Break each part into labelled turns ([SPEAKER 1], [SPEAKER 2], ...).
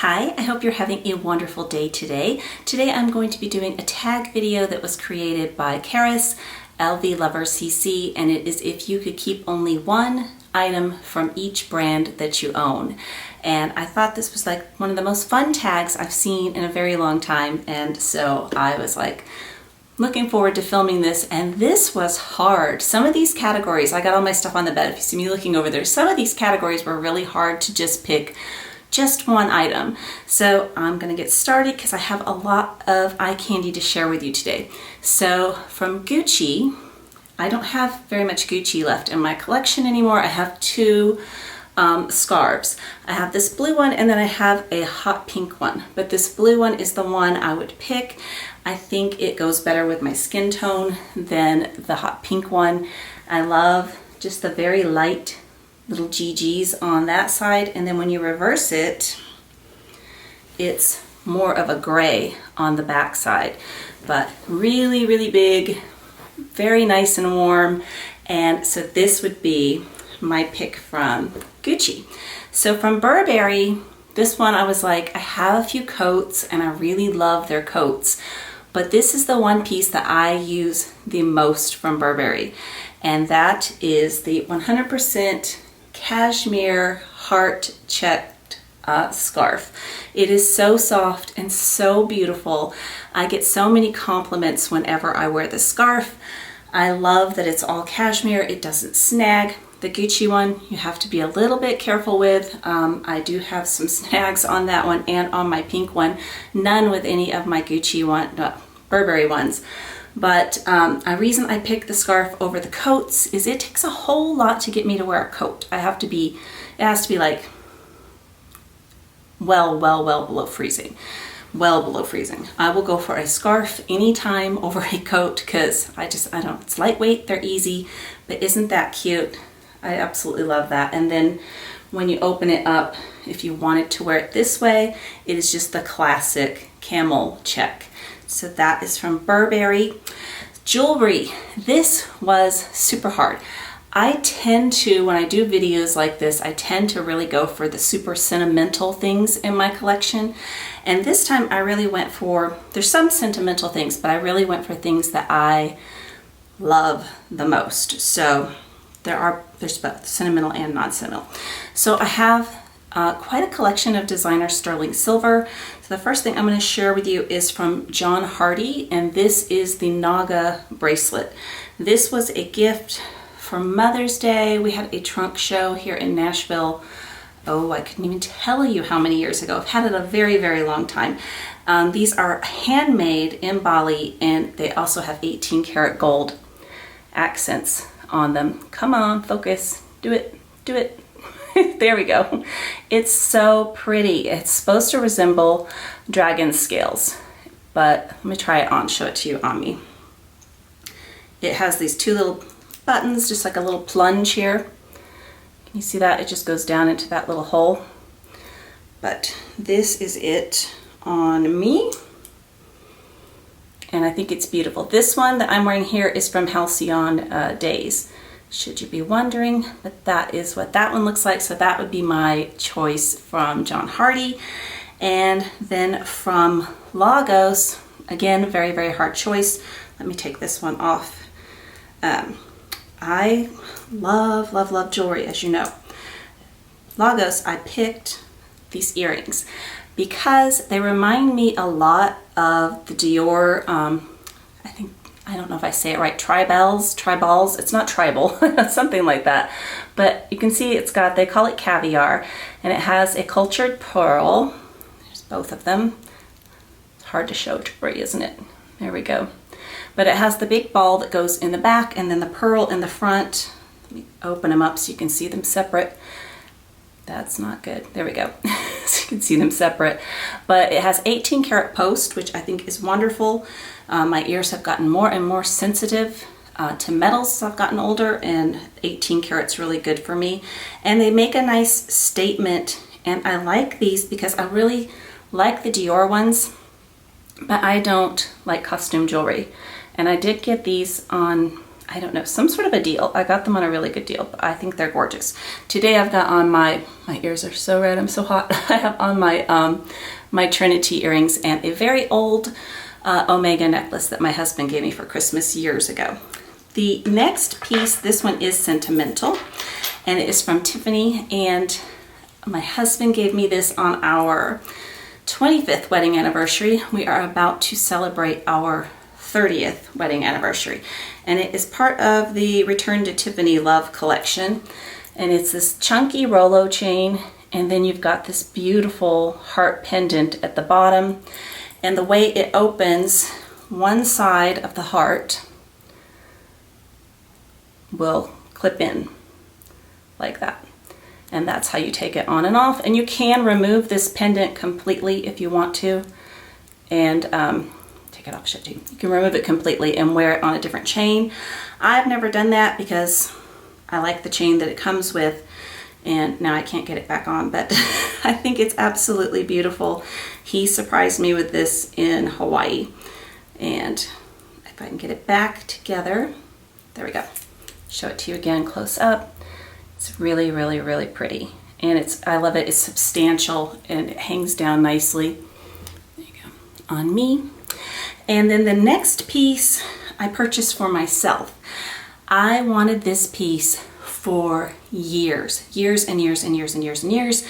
[SPEAKER 1] Hi, I hope you're having a wonderful day today. Today I'm going to be doing a tag video that was created by Karis, LV Lover CC, and it is if you could keep only one item from each brand that you own. And I thought this was like one of the most fun tags I've seen in a very long time, and so I was like looking forward to filming this, and this was hard. Some of these categories, I got all my stuff on the bed if you see me looking over there, some of these categories were really hard to just pick just one item. So I'm gonna get started because I have a lot of eye candy to share with you today. So from Gucci, I don't have very much Gucci left in my collection anymore. I have two scarves. I have this blue one and then I have a hot pink one, but this blue one is the one I would pick. I think it goes better with my skin tone than the hot pink one. I love just the very light little GGs on that side, and then when you reverse it, it's more of a gray on the back side, but really, really big, very nice and warm. And so this would be my pick from Gucci. So from Burberry, this one I was like, I have a few coats and I really love their coats, but this is the one piece that I use the most from Burberry, and that is the 100% cashmere heart checked scarf. It is so soft and so beautiful. I get so many compliments whenever I wear this scarf. I love that it's all cashmere. It doesn't snag. The Gucci one you have to be a little bit careful with. I do have some snags on that one and on my pink one. None with any of my Gucci Burberry ones. But a reason I picked the scarf over the coats is it takes a whole lot to get me to wear a coat. It has to be like well below freezing. Well below freezing. I will go for a scarf anytime over a coat because it's lightweight, they're easy, but isn't that cute? I absolutely love that. And then when you open it up, if you wanted to wear it this way, it is just the classic camel check. So that is from Burberry. Jewelry. This was super hard. I tend to, when I do videos like this, I tend to really go for the super sentimental things in my collection. And this time I really went for, there's some sentimental things, but I really went for things that I love the most. So there's both sentimental and non-sentimental. So I have quite a collection of designer sterling silver. So the first thing I'm going to share with you is from John Hardy, and this is the Naga bracelet. This was a gift for Mother's Day. We had a trunk show here in Nashville. Oh, I couldn't even tell you how many years ago. I've had it a very, very long time. These are handmade in Bali, and they also have 18 karat gold accents on them. Come on, focus. Do it. Do it. There we go. It's so pretty. It's supposed to resemble dragon scales, but let me try it on, show it to you on me. It has these two little buttons, just like a little plunge here. Can you see that? It just goes down into that little hole. But this is it on me, and I think it's beautiful. This one that I'm wearing here is from Halcyon Days, should you be wondering, but that is what that one looks like. So that would be my choice from John Hardy. And then from Lagos, again, very, very hard choice. Let me take this one off. I love, love, love jewelry, as you know. Lagos, I picked these earrings because they remind me a lot of the Dior, I don't know if I say it right, tribals, it's not tribal, something like that. But you can see it's got, they call it caviar, and it has a cultured pearl. There's both of them. It's hard to show for you, isn't it? There we go. But it has the big ball that goes in the back and then the pearl in the front. Let me open them up so you can see them separate. That's not good. There we go. So you can see them separate. But it has 18 karat post, which I think is wonderful. My ears have gotten more and more sensitive to metals as I've gotten older, and 18 karat's really good for me. And they make a nice statement, and I like these because I really like the Dior ones, but I don't like costume jewelry. And I did get these on I don't know, some sort of a deal. I got them on a really good deal, but I think they're gorgeous. Today I've got on my ears are so red, I'm so hot. I have on my Trinity earrings and a very old Omega necklace that my husband gave me for Christmas years ago. The next piece, this one is sentimental, and it is from Tiffany, and my husband gave me this on our 25th wedding anniversary. We are about to celebrate our 30th wedding anniversary, and it is part of the Return to Tiffany Love collection, and it's this chunky Rolo chain, and then you've got this beautiful heart pendant at the bottom, and the way it opens, one side of the heart will clip in like that, and that's how you take it on and off. And you can remove this pendant completely if you want to, and take it off, shit too. You can remove it completely and wear it on a different chain. I've never done that because I like the chain that it comes with, and now I can't get it back on, but I think it's absolutely beautiful. He surprised me with this in Hawaii, and if I can get it back together, there we go. Show it to you again close up. It's really, really, really pretty, and I love it. It's substantial and it hangs down nicely. There you go, on me. And then the next piece I purchased for myself. I wanted this piece for years and years and years and years and years,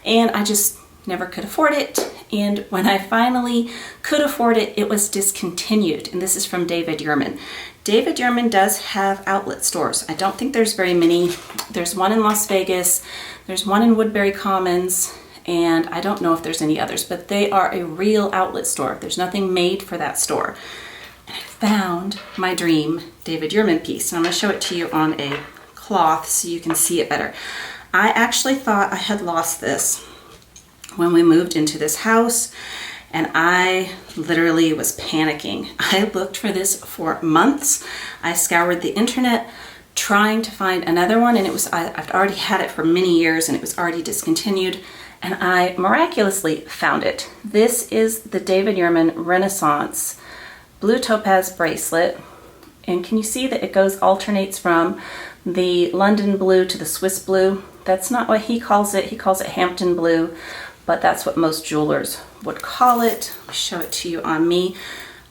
[SPEAKER 1] and I just never could afford it. And when I finally could afford it, it was discontinued. And this is from David Yurman. David Yurman does have outlet stores. I don't think there's very many. There's one in Las Vegas, there's one in Woodbury Commons, and I don't know if there's any others, but they are a real outlet store. There's nothing made for that store. And I found my dream David Yurman piece, and I'm going to show it to you on a cloth so you can see it better. I actually thought I had lost this when we moved into this house, and I literally was panicking. I looked for this for months. I scoured the internet trying to find another one, and I've already had it for many years and it was already discontinued, and I miraculously found it. This is the David Yurman Renaissance blue topaz bracelet, and can you see that it alternates from the London blue to the Swiss blue? That's not what he calls it. He calls it Hampton blue, but that's what most jewelers would call it. I'll show it to you on me.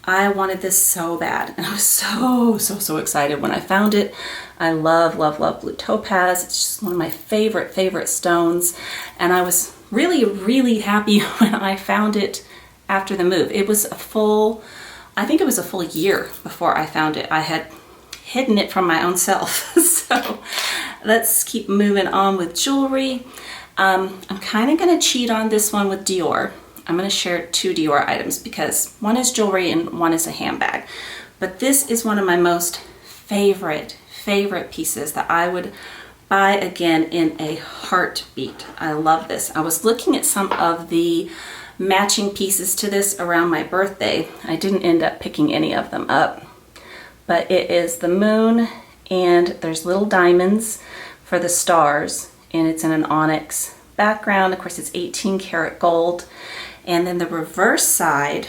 [SPEAKER 1] I wanted this so bad, and I was so excited when I found it. I love, love, love blue topaz. It's just one of my favorite stones, and I was really, really happy when I found it after the move. It was I think it was a full year before I found it. I had hidden it from my own self. So let's keep moving on with jewelry. I'm kind of going to cheat on this one with Dior. I'm going to share 2 Dior items because one is jewelry and one is a handbag. But this is one of my most favorite pieces that I would buy again in a heartbeat. I love this. I was looking at some of the matching pieces to this around my birthday. I didn't end up picking any of them up, but it is the moon, and there's little diamonds for the stars, and it's in an onyx background. Of course, it's 18 karat gold. And then the reverse side,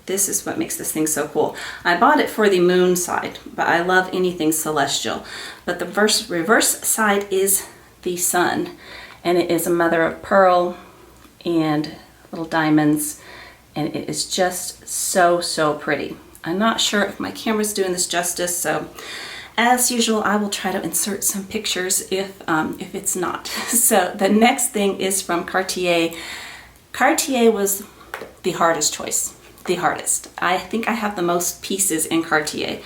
[SPEAKER 1] this is what makes this thing so cool. I bought it for the moon side, but I love anything celestial. But the reverse side is the sun, and it is a mother of pearl and little diamonds, and it is just so pretty. I'm not sure if my camera's doing this justice, so as usual, I will try to insert some pictures if it's not. So the next thing is from Cartier. Cartier was the hardest choice, the hardest. I think I have the most pieces in Cartier,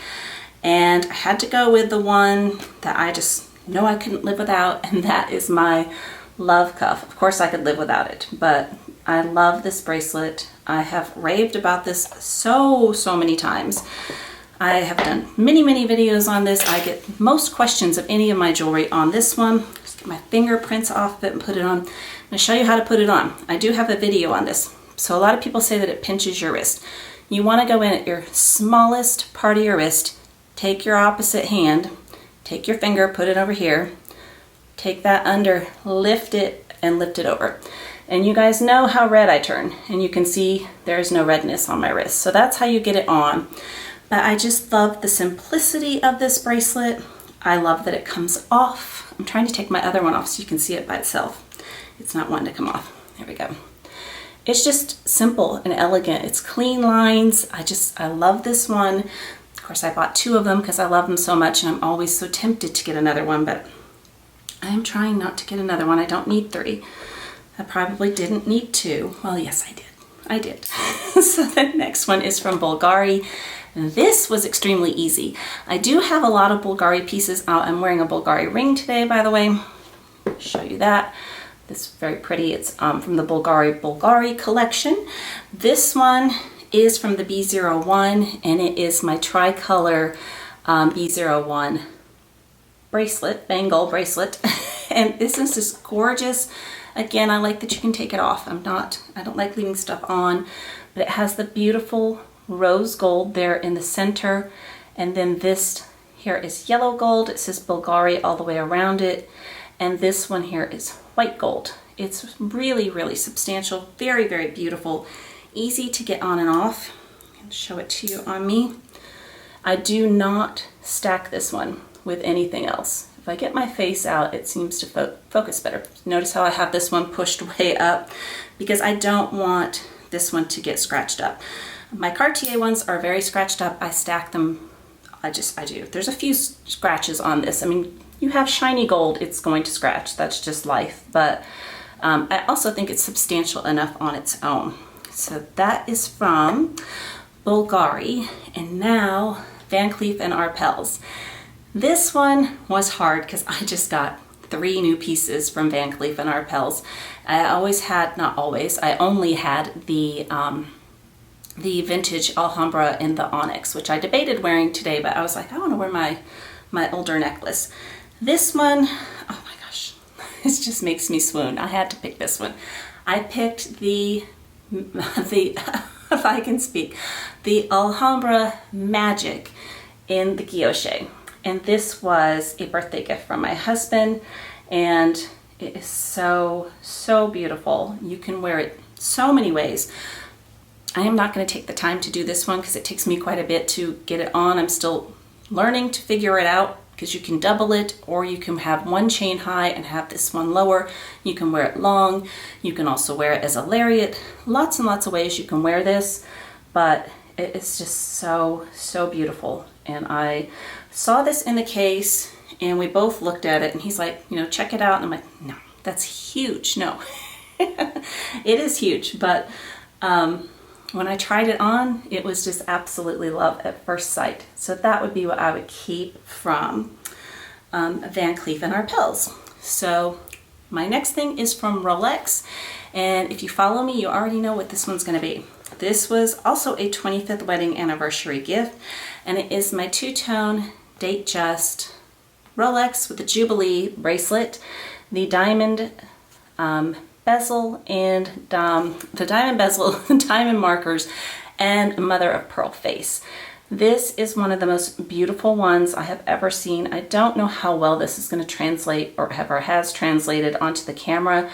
[SPEAKER 1] and I had to go with the one that I just know I couldn't live without, and that is my love cuff. Of course I could live without it, but I love this bracelet. I have raved about this so many times. I have done many videos on this. I get most questions of any of my jewelry on this one. Just get my fingerprints off it and put it on. I'm going to show you how to put it on. I do have a video on this. So a lot of people say that it pinches your wrist. You want to go in at your smallest part of your wrist, take your opposite hand, take your finger, put it over here, take that under, lift it, and lift it over. And you guys know how red I turn, and you can see there's no redness on my wrist. So that's how you get it on. But I just love the simplicity of this bracelet. I love that it comes off. I'm trying to take my other one off so you can see it by itself. It's not wanting to come off. There we go. It's just simple and elegant. It's clean lines. I love this one. Of course, I bought 2 of them because I love them so much, and I'm always so tempted to get another one, but I'm trying not to get another one. I don't need 3. I probably didn't need 2. Well, yes, I did. I did. So the next one is from Bulgari. This was extremely easy. I do have a lot of Bulgari pieces out. I'm wearing a Bulgari ring today, by the way. I'll show you that. This is very pretty. It's from the Bulgari collection. This one is from the B01, and it is my tricolor B01 bracelet, bangle bracelet. And this is just gorgeous. Again, I like that you can take it off. I don't like leaving stuff on, but it has the beautiful rose gold there in the center. And then this here is yellow gold. It says Bulgari all the way around it. And this one here is white gold. It's really, really substantial, very, very beautiful, easy to get on and off. I'll show it to you on me. I do not stack this one with anything else. If I get my face out, it seems to focus better. Notice how I have this one pushed way up because I don't want this one to get scratched up. My Cartier ones are very scratched up. I stack them, I do. There's a few scratches on this. I mean, you have shiny gold, it's going to scratch. That's just life. But I also think it's substantial enough on its own. So that is from Bulgari. And now Van Cleef & Arpels. This one was hard because I just got 3 new pieces from Van Cleef & Arpels. I only had the vintage Alhambra in the onyx, which I debated wearing today, but I was like, I want to wear my older necklace. This one, oh my gosh, this just makes me swoon. I had to pick this one. I picked the if I can speak, the Alhambra Magic in the guilloche. And this was a birthday gift from my husband, and it is so, so beautiful. You can wear it so many ways. I am not going to take the time to do this one because it takes me quite a bit to get it on. I'm still learning to figure it out because you can double it, or you can have one chain high and have this one lower. You can wear it long. You can also wear it as a lariat. Lots and lots of ways you can wear this, but it's just so, so beautiful. And I saw this in the case and we both looked at it and he's like, you know, check it out. And I'm like, no, that's huge. No, it is huge. But when I tried it on, it was just absolutely love at first sight. So that would be what I would keep from Van Cleef & Arpels. So my next thing is from Rolex. And if you follow me, you already know what this one's going to be. This was also a 25th wedding anniversary gift, and it is my two-tone date just Rolex with the Jubilee bracelet, the diamond bezel and the diamond bezel, diamond markers, and mother of pearl face. This is one of the most beautiful ones I have ever seen. I don't know how well this is going to translate or ever has translated onto the camera,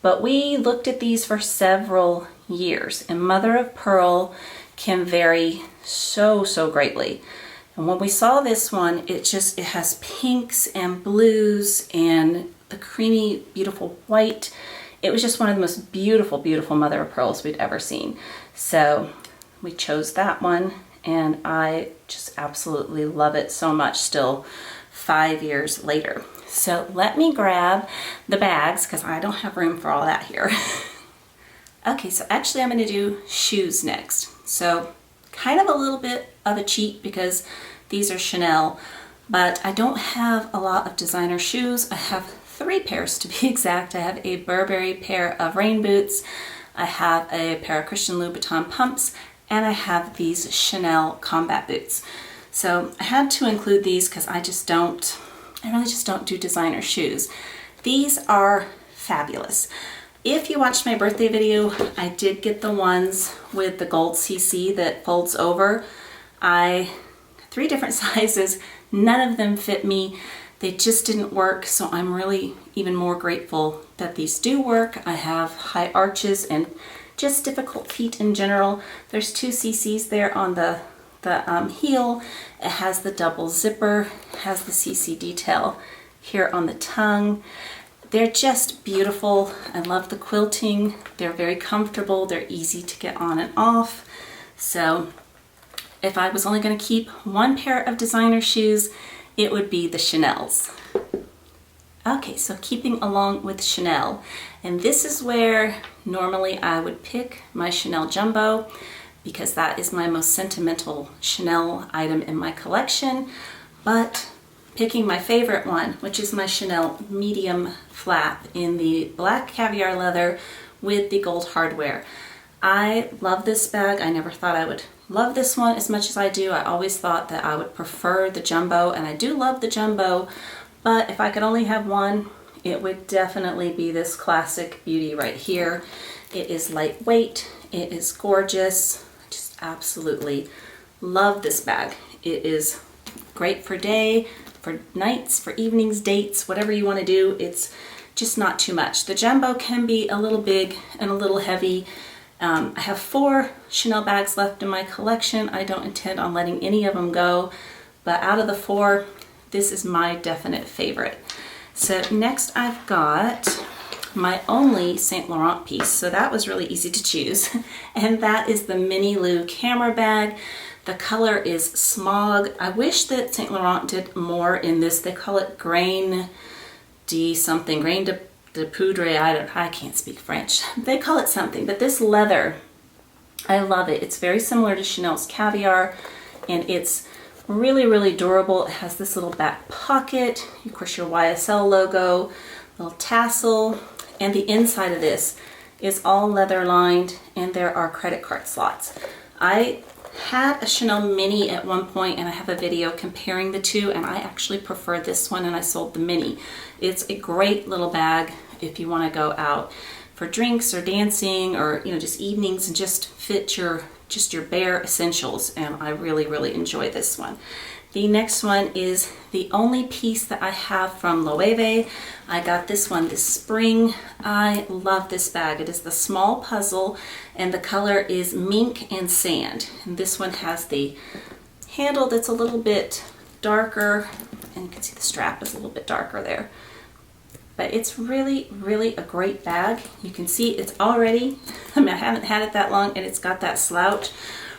[SPEAKER 1] but we looked at these for several years, and mother of pearl can vary so, so greatly. And when we saw this one, it has pinks and blues and the creamy, beautiful white. It was just one of the most beautiful, beautiful mother of pearls we'd ever seen. So we chose that one, and I just absolutely love it so much still 5 years later. So let me grab the bags because I don't have room for all that here. Okay, so actually I'm going to do shoes next. So kind of a little bit of a cheat because these are Chanel, but I don't have a lot of designer shoes. I have 3 pairs to be exact. I have a Burberry pair of rain boots, I have a pair of Christian Louboutin pumps, and I have these Chanel combat boots. So I had to include these because I really just don't do designer shoes. These are fabulous. If you watched my birthday video, I did get the ones with the gold CC that folds over. I got 3 different sizes. None of them fit me. They just didn't work, so I'm really even more grateful that these do work. I have high arches and just difficult feet in general. There's 2 CCs there on the the heel. It has the double zipper, has the CC detail here on the tongue. They're just beautiful. I love the quilting. They're very comfortable. They're easy to get on and off. So if I was only going to keep one pair of designer shoes, it would be the Chanel's. Okay, so keeping along with Chanel, and this is where normally I would pick my Chanel Jumbo because that is my most sentimental Chanel item in my collection, but picking my favorite one, which is my Chanel medium flap in the black caviar leather with the gold hardware. I love this bag. I never thought I would love this one as much as I do. I always thought that I would prefer the Jumbo, and I do love the Jumbo, but if I could only have one, it would definitely be this classic beauty right here. It is lightweight, it is gorgeous. I just absolutely love this bag. It is great for day, for nights, for evenings, dates, whatever you want to do. It's just not too much. The Jumbo can be a little big and a little heavy. I have 4 Chanel bags left in my collection. I don't intend on letting any of them go, but out of the 4, this is my definite favorite. So next I've got my only Saint Laurent piece. So that was really easy to choose. And that is the Mini Lou camera bag. The color is Smog. I wish that Saint Laurent did more in this. They call it Grain de something, Grain de Poudre. I can't speak French. They call it something, but this leather, I love it. It's very similar to Chanel's Caviar, and it's really, really durable. It has this little back pocket, of course your YSL logo, little tassel, and the inside of this is all leather lined, and there are credit card slots. I had a Chanel Mini at one point, and I have a video comparing the two, and I actually prefer this one, and I sold the Mini. It's a great little bag if you want to go out for drinks or dancing, or just evenings, and just fit your bare essentials, and I really, really enjoy this one. The next one is the only piece that I have from LOEWE. I got this one this spring. I love this bag. It is the small puzzle, and the color is mink and sand. And this one has the handle that's a little bit darker, and you can see the strap is a little bit darker there. But it's really, really a great bag. You can see it's already, I haven't had it that long, and it's got that slouch,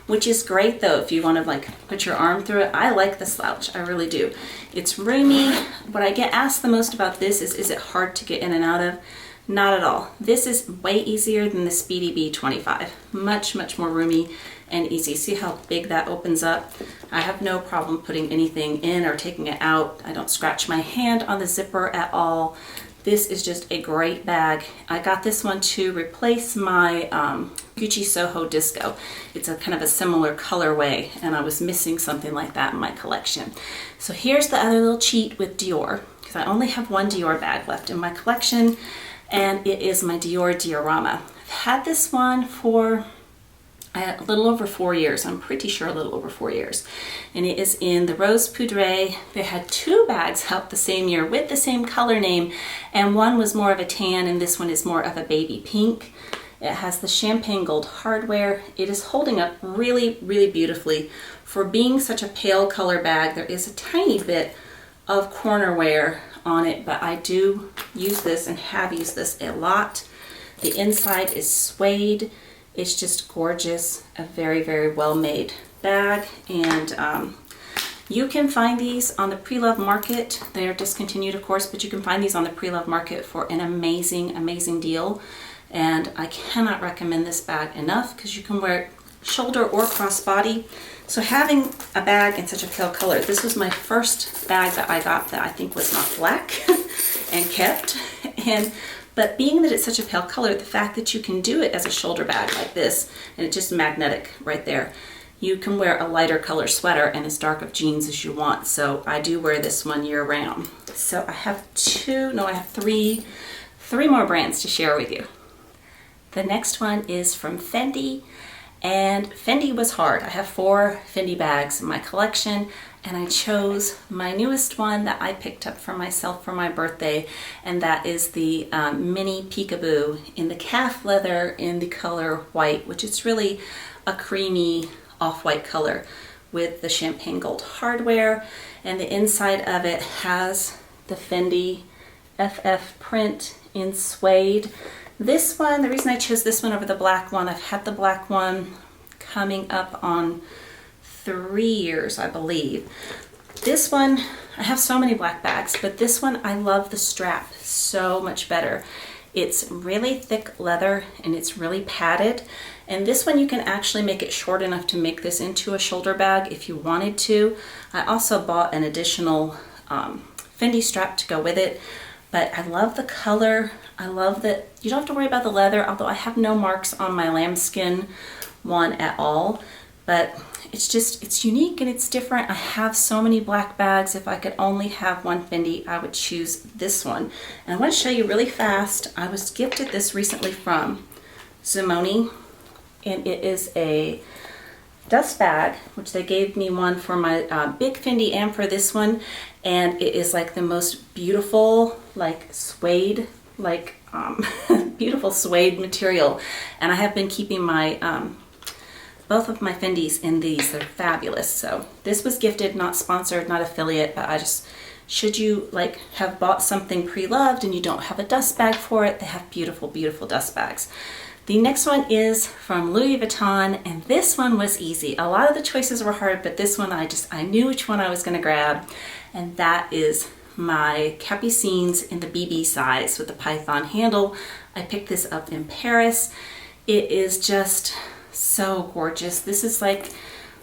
[SPEAKER 1] which is great though if you want to like put your arm through it. I like the slouch, I really do. It's roomy. What I get asked the most about this is it hard to get in and out of? Not at all. This is way easier than the Speedy B25. Much, much more roomy and easy. See how big that opens up? I have no problem putting anything in or taking it out. I don't scratch my hand on the zipper at all. This is just a great bag. I got this one to replace my Gucci Soho Disco. It's a kind of a similar colorway, and I was missing something like that in my collection. So here's the other little cheat with Dior, because I only have one Dior bag left in my collection, and it is my Dior Diorama. I've had this one for a little over 4 years. I'm pretty sure a little over 4 years. And it is in the Rose Poudre. They had 2 bags out the same year with the same color name, and one was more of a tan and this one is more of a baby pink. It has the champagne gold hardware. It is holding up really, really beautifully. For being such a pale color bag, there is a tiny bit of corner wear on it, but I do use this and have used this a lot. The inside is suede. It's just gorgeous, a very, very well-made bag, and you can find these on the pre-love market. They are discontinued, of course, but you can find these on the pre-love market for an amazing, amazing deal, and I cannot recommend this bag enough because you can wear it shoulder or crossbody. So having a bag in such a pale color, this was my first bag that I got that I think was not black and kept, but being that it's such a pale color, the fact that you can do it as a shoulder bag like this, and it's just magnetic right there. You can wear a lighter color sweater and as dark of jeans as you want. So I do wear this one year round. So I have three more brands to share with you. The next one is from Fendi, and Fendi was hard. I have 4 Fendi bags in my collection, and I chose my newest one that I picked up for myself for my birthday, and that is the Mini Peekaboo in the calf leather in the color white, which is really a creamy off-white color. with the champagne gold hardware, and the inside of it has the Fendi FF print in suede. This one, the reason I chose this one over the black one, I've had the black one coming up on 3 years, I believe. This one, I have so many black bags, but this one I love the strap so much better. It's really thick leather and it's really padded. And this one you can actually make it short enough to make this into a shoulder bag if you wanted to. I also bought an additional Fendi strap to go with it, but I love the color. I love that you don't have to worry about the leather, although I have no marks on my lambskin one at all. But it's unique and it's different. I have so many black bags. If I could only have one Fendi, I would choose this one. And I want to show you really fast. I was gifted this recently from Zimoni, and it is a dust bag, which they gave me one for my big Fendi and for this one. And it is like the most beautiful, like suede, like beautiful suede material. And I have been keeping my both of my Fendis in these. They're fabulous. So this was gifted, not sponsored, not affiliate, but I just, should you like have bought something pre-loved and you don't have a dust bag for it, they have beautiful, beautiful dust bags. The next one is from Louis Vuitton, and this one was easy. A lot of the choices were hard, but this one I knew which one I was gonna grab, and that is my Capucines in the BB size with the python handle. I picked this up in Paris. It is just so gorgeous. This is like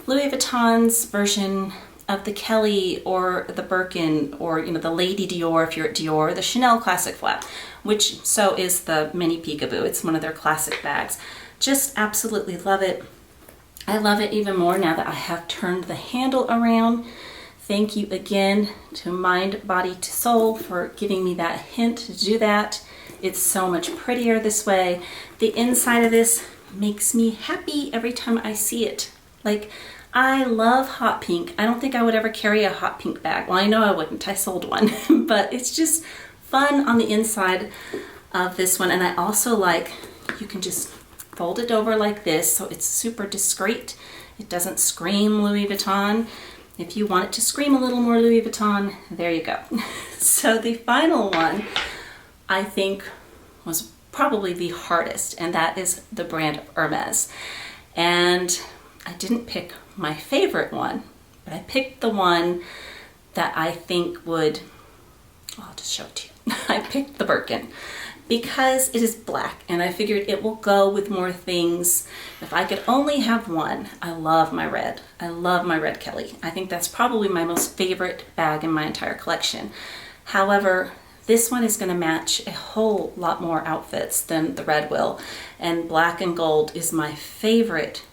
[SPEAKER 1] Louis Vuitton's version of the Kelly or the Birkin, or you know, the Lady Dior if you're at Dior, the Chanel classic flap, which so is the mini peekaboo. It's one of their classic bags. Just absolutely love it. I love it even more now that I have turned the handle around. Thank you again to Mind, Body to Soul for giving me that hint to do that. It's so much prettier this way. The inside of this makes me happy every time I see it. Like, I love hot pink. I don't think I would ever carry a hot pink bag. Well, I know I wouldn't. I sold one. But it's just fun on the inside of this one. And I also like, you can just fold it over like this, so it's super discreet. It doesn't scream Louis Vuitton. If you want it to scream a little more Louis Vuitton, there you go. So the final one, I think, was probably the hardest, and that is the brand of Hermes. And I didn't pick my favorite one, but I picked the one that I think would, I'll just show it to you. I picked the Birkin because it is black, and I figured it will go with more things. If I could only have one, I love my red. I love my red Kelly. I think that's probably my most favorite bag in my entire collection. However, this one is going to match a whole lot more outfits than the red will, and black and gold is my favorite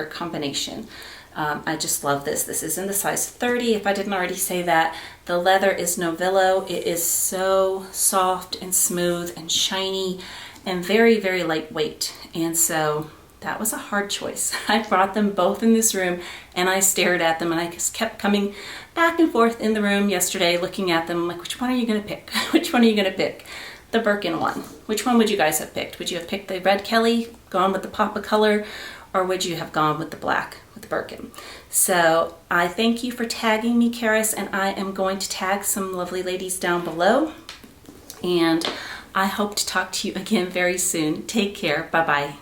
[SPEAKER 1] combination. I just love this. This is in the size 30, if I didn't already say that. The leather is Novillo. It is so soft and smooth and shiny and very, very lightweight. And so that was a hard choice. I brought them both in this room and I stared at them, and I just kept coming back and forth in the room yesterday looking at them. I'm like, which one are you going to pick? Which one are you going to pick? The Birkin one. Which one would you guys have picked? Would you have picked the red Kelly, gone with the pop of color, or would you have gone with the black with the Birkin? So I thank you for tagging me, Karis, and I am going to tag some lovely ladies down below. And I hope to talk to you again very soon. Take care. Bye-bye.